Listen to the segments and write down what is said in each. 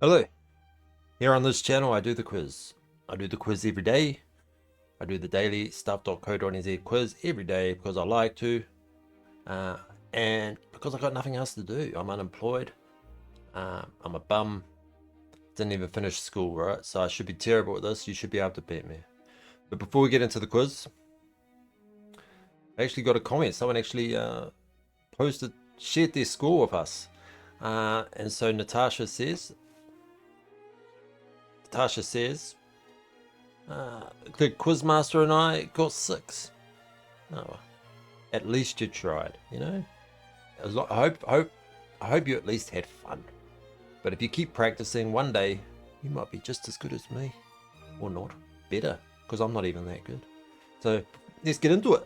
Hello, here on this channel I do the quiz. I do the quiz every day. I do the daily stuff.co.nz quiz every day because I like to, and because I got nothing else to do. I'm unemployed, I'm a bum, didn't even finish school, right? So I should be terrible at this. You should be able to beat me. But before we get into the quiz, I actually got a comment. Someone actually shared their score with us. And so Natasha says, the quizmaster and I got 6. Oh, at least you tried, you know. I hope you at least had fun. But if you keep practicing, one day you might be just as good as me, or not, better, because I'm not even that good. So let's get into it.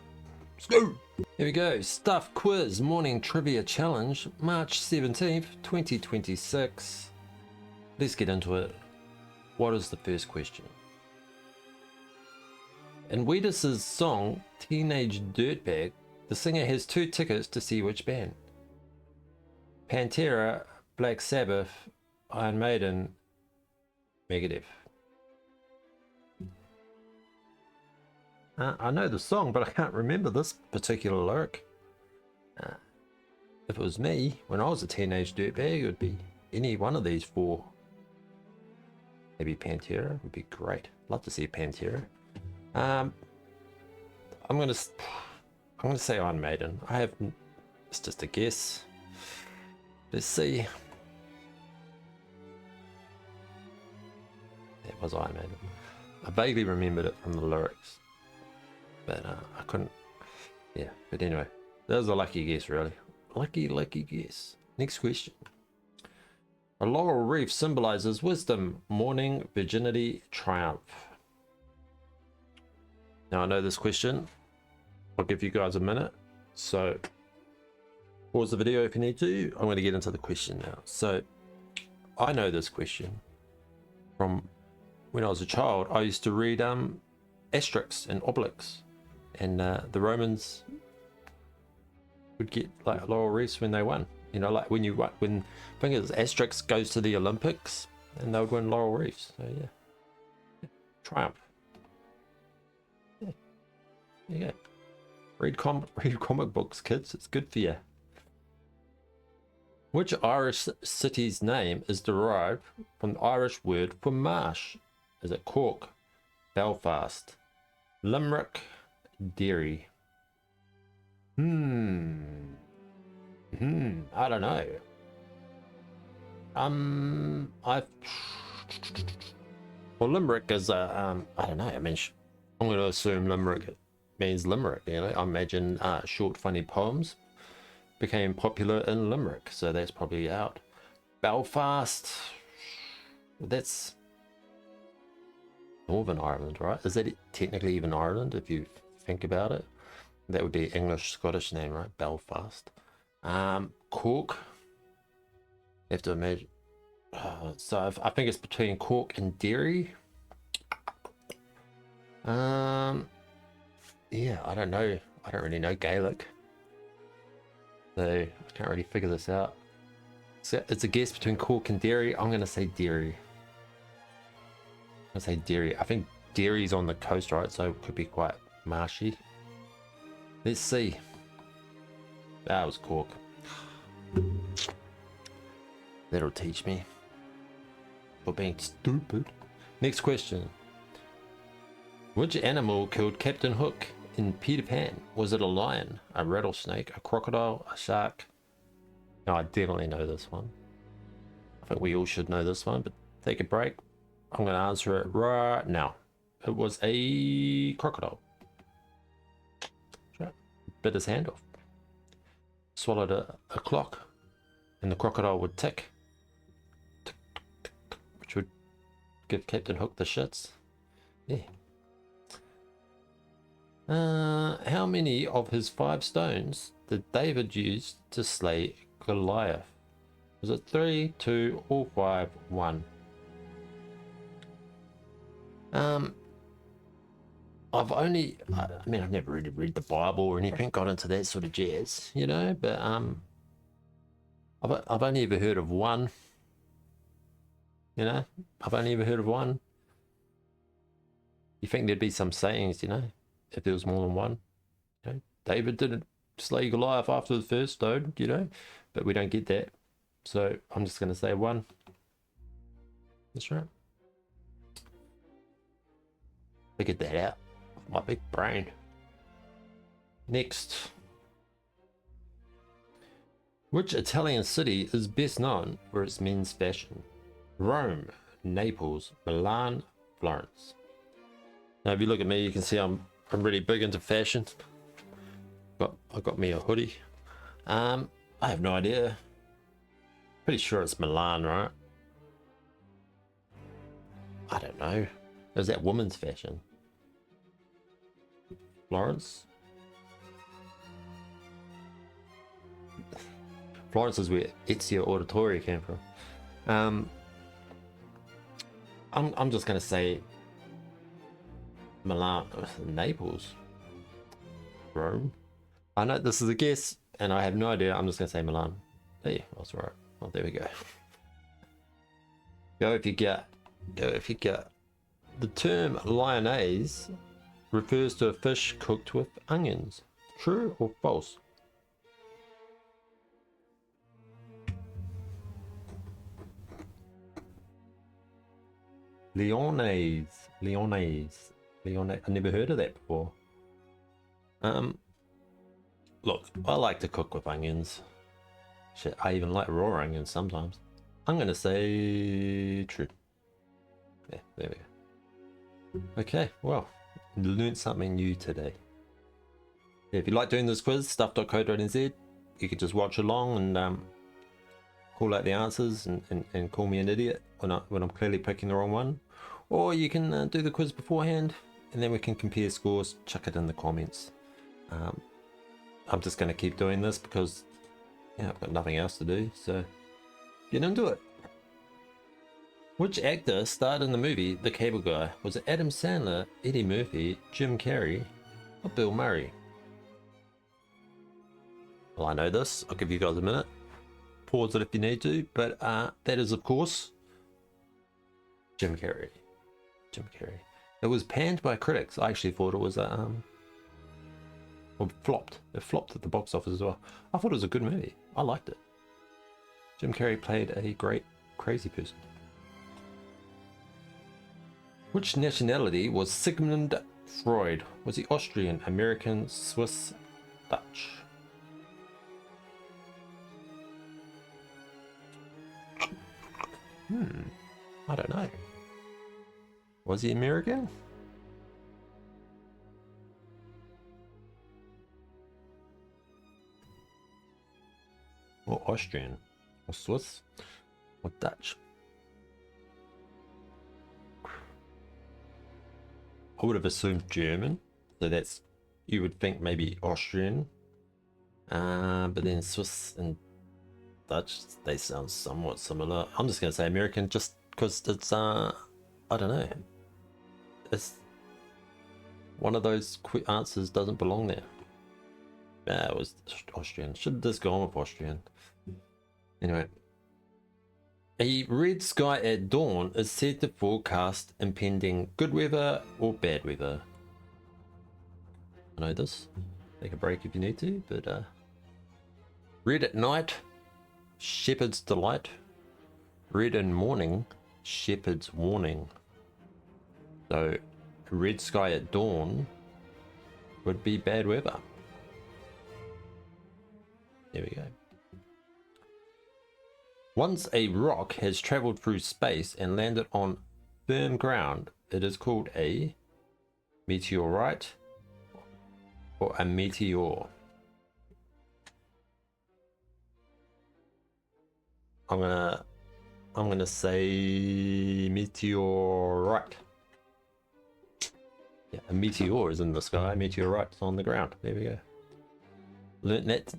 Let's go. Here we go. Stuff quiz morning trivia challenge, March 17th, 2026. Let's get into it. What is the first question? In Wheatus's song Teenage Dirtbag, the singer has 2 tickets to see which band? Pantera, Black Sabbath, Iron Maiden, Megadeth. I know the song, but I can't remember this particular lyric. If it was me, when I was a teenage dirtbag, it would be any one of these 4. Maybe Pantera would be great. Love to see Pantera. I'm gonna say Iron Maiden. It's just a guess. Let's see. That was Iron Maiden. I vaguely remembered it from the lyrics, but I couldn't. Yeah, but anyway, that was a lucky guess, really. Lucky guess. Next question. A laurel wreath symbolizes wisdom, mourning, virginity, triumph. Now I know this question. I'll give you guys a minute. So pause the video if you need to. I'm going to get into the question now. So I know this question from when I was a child. I used to read asterisks and obelisks, and the Romans would get like laurel wreaths when they won. You know, like when I think it was asterisk goes to the Olympics, and they would win laurel wreaths. So yeah. Triumph. Yeah. There you go. Read comic books, kids. It's good for you. Which Irish city's name is derived from the Irish word for marsh? Is it Cork, Belfast, Limerick, Derry? I don't know. Well, Limerick is I don't know. I mean, I'm going to assume Limerick means Limerick. You know, I imagine short, funny poems became popular in Limerick, so that's probably out. Belfast, that's Northern Ireland, right? Is that technically even Ireland if you think about it? That would be English Scottish name, right? Belfast. Cork, you have to imagine. So I think it's between Cork and Derry. Yeah, I don't know. I don't really know Gaelic, so I can't really figure this out. So it's a guess between Cork and Derry. I'm gonna say Derry. I think Derry's on the coast, right? So it could be quite marshy. Let's see. That was Cork. That'll teach me for being stupid. Next question. Which animal killed Captain Hook in Peter Pan? Was it a lion, a rattlesnake, a crocodile, a shark? No, I definitely know this one. I think we all should know this one, but take a break. I'm going to answer it right now. It was a crocodile. Bit his hand off. Swallowed a clock, and the crocodile would tick, which would give Captain Hook the shits. Yeah. How many of his 5 stones did David use to slay Goliath? Was it 3, 2, or 5, 1? I've never really read the Bible or anything, got into that sort of jazz, you know, but I've only ever heard of 1. You know, I've only ever heard of one. You think there'd be some sayings, you know, if there was more than one. You know, David didn't slay Goliath after the first stone, you know, but we don't get that. So I'm just going to say one. That's right. Figured that out with my big brain. Next. Which Italian city is best known for its men's fashion? Rome, Naples, Milan, Florence. Now if you look at me, you can see I'm really big into fashion. I got me a hoodie. I have no idea. Pretty sure it's Milan, right? I don't know. Is that women's fashion? Florence? Florence is where Ezio Auditore came from. I'm just gonna say Milan, Naples, Rome. I know this is a guess, and I have no idea. I'm just gonna say Milan. Hey, I was right. Oh, there we go. Go if you get. Go if you get. The term lyonnaise refers to a fish cooked with onions. True or false? Lyonnaise. I never heard of that before. Look, I like to cook with onions. Shit, I even like raw onions sometimes. I'm gonna say true. Yeah, there we go. Okay, well, learned something new today. Yeah, if you like doing this quiz, stuff.co.nz, you can just watch along and call out the answers and call me an idiot when I'm clearly picking the wrong one. Or you can do the quiz beforehand and then we can compare scores, chuck it in the comments. I'm just going to keep doing this because I've got nothing else to do, so get into it. Which actor starred in the movie The Cable Guy? Was it Adam Sandler, Eddie Murphy, Jim Carrey, or Bill Murray? Well, I know this. I'll give you guys a minute. Pause it if you need to, but that is, of course, Jim Carrey. Jim Carrey. It was panned by critics. I actually thought it was well, flopped. It flopped at the box office as well. I thought it was a good movie. I liked it. Jim Carrey played a great crazy person. Which nationality was Sigmund Freud? Was he Austrian, American, Swiss, Dutch? I don't know. Was he American? Or Austrian? Or Swiss? Or Dutch? I would have assumed German. So that's, you would think maybe Austrian. But then Swiss and Dutch, they sound somewhat similar. I'm just going to say American just because it's, I don't know. It's one of those quick answers doesn't belong there. It was Austrian. Should have just gone with Austrian. Anyway. A red sky at dawn is said to forecast impending good weather or bad weather. I know this. Take a break if you need to, but red at night, shepherd's delight. Red in morning, shepherd's warning. So red sky at dawn would be bad weather. There we go. Once a rock has traveled through space and landed on firm ground, it is called a meteorite or a meteor. I'm gonna say meteorite. Yeah, a meteor is in the sky, meteorite is on the ground. There we go. Learned that.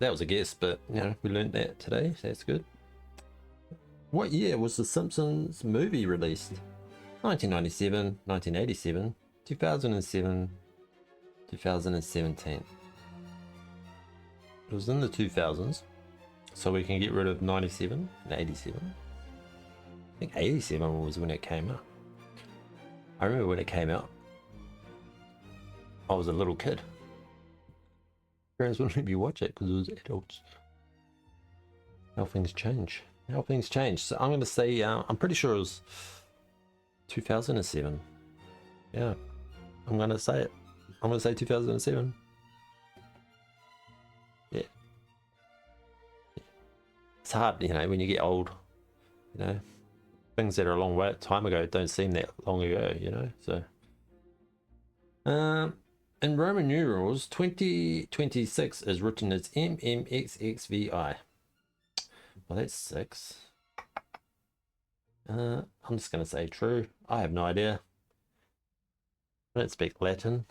That was a guess, but you know, we learned that today, so that's good. What year was the Simpsons movie released? 1997, 1987, 2007, 2017. It was in the 2000s, so we can get rid of 97 and 87. think 87 was when it came out. I remember when it came out. I was a little kid. Parents wouldn't let me watch it because it was adults. How things change. How things change. So I'm going to say, I'm pretty sure it was 2007. Yeah, I'm going to say it. I'm going to say 2007. Yeah. It's hard, you know, when you get old, you know, things that are a long way time ago don't seem that long ago, you know, so. In Roman numerals, 2026 is written as MMXXVI. Well, that's 6. I'm just going to say true. I have no idea. I don't speak Latin.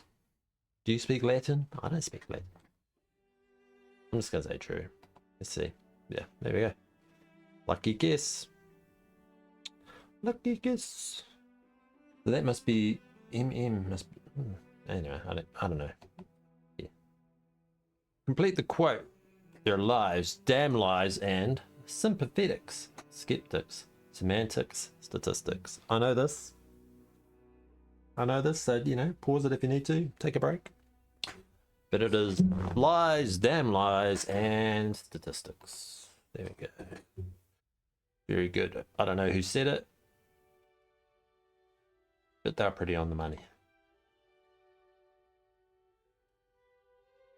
Do you speak Latin? I don't speak Latin. I'm just going to say true. Let's see. Yeah, there we go. Lucky guess. Lucky guess. So that must be must be, anyway, I don't know. Yeah. Complete the quote. There are lies, damn lies, and sympathetics, skeptics, semantics, statistics. I know this. So, you know, pause it if you need to. Take a break. But it is lies, damn lies, and statistics. There we go. Very good. I don't know who said it, but they're pretty on the money.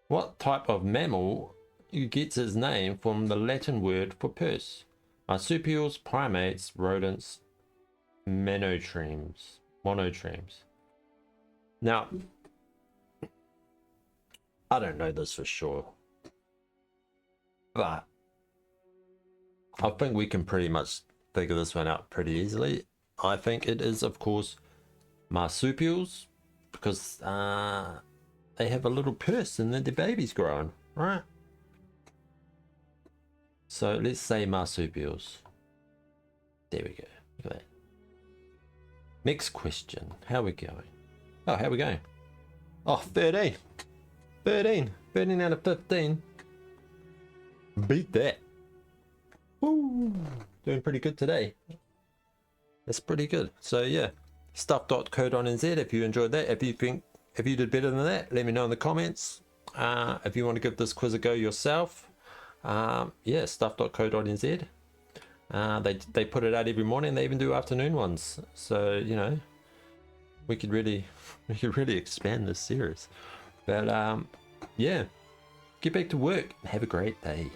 What type of mammal gets its name from the Latin word for purse? Marsupials, primates, rodents, monotremes. Now, I don't know this for sure, but I think we can pretty much figure this one out pretty easily. I think it is, of course, marsupials, because they have a little purse and then the baby's growing, right? So let's say marsupials. There we go. Look at that. Next question. How are we going? Oh, how are we going? Oh, 13. 13 out of 15. Beat that. Woo. Doing pretty good today. That's pretty good. So yeah, stuff.co.nz if you enjoyed that. If you did better than that, let me know in the comments. If you want to give this quiz a go yourself, yeah, stuff.co.nz. They put it out every morning. They even do afternoon ones. So, you know, we could really expand this series. But yeah, get back to work. Have a great day.